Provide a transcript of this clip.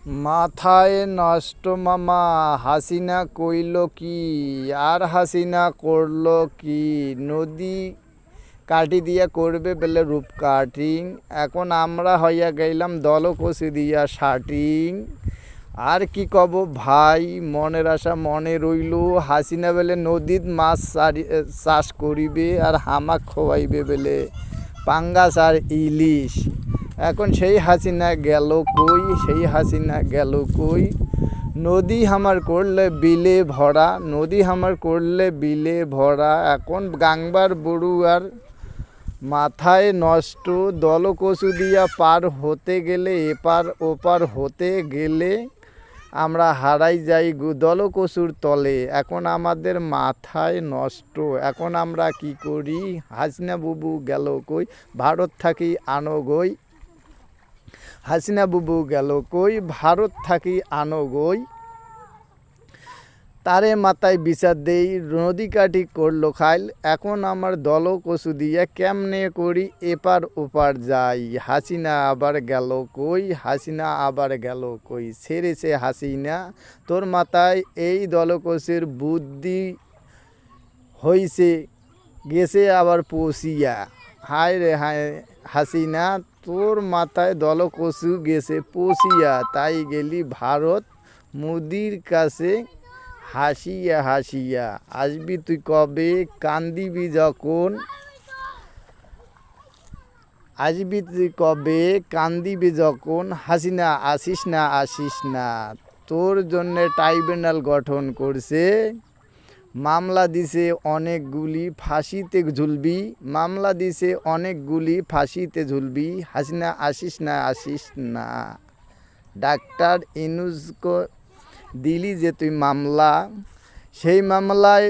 মাথায় নষ্ট মামা, হাসিনা কইল কি আর হাসিনা করল কি? নদী কাটি দিয়া করবে বলে রূপ কাটিং, এখন আমরা হইয়া গেলাম দলকষি দিয়া শাটিং। আর কি কব ভাই, মনের আশা মনে রইল, হাসিনা বেলে নদীত মাছ চাষ করিবে আর হামাক খোয়াইবে বেলে পাঙ্গাস আর ইলিশ। এখন সেই হাসিনা গেল কই, সেই হাসিনা গেল কই? নদী আমার করলে বিলে ভরা, নদী আমার করলে বিলে ভরা। এখন গাংবার বড়ুয়ার মাথায় নষ্ট, দলকসু দিয়া পার হতে গেলে, এপার ওপার হতে গেলে আমরা হারাই যাই দলকসুর তলে। এখন আমাদের মাথায় নষ্ট, এখন আমরা কি করি? হাসিনা বুবু গেল কই, ভারত থাকি আনো গই। হাসিনা বুবু গেল কই, ভারত থাকি আনো গই। তারে মাথায় বিচার দেই, নদী কাটি করলো খাইল। এখন আমার দলকসু দিয়া কেমনে করি এপার ওপার যাই। হাসিনা আবার গেল কই, হাসিনা আবার গেল কই? ছেড়েছে হাসিনা তোর মাথায় এই দলকসুর বুদ্ধি হইছে, গেছে আবার পচিয়া। হায় রে হায় হাসিনা, তোর মাথায় দলকসু গেছে পচিয়া। তাই গেলি ভারত মোদির কাছে হাসিয়া হাসিয়া। আসবি তুই কবে, কান্দিবি যখন, আসবি তুই কবে, কান্দিবি যখন। হাসিনা আসিস না, আসিস না। তোর জন্যে ট্রাইব্যুনাল গঠন করছে, মামলা দিছে অনেকগুলি, ফাঁসিতে ঝুলবি। মামলা দিছে অনেকগুলি, ফাঁসিতে ঝুলবি। হাসিনা আসিস না, আসিস না। ডাক্তার ইনুজকে দিলি যে তুই মামলা, সেই মামলায়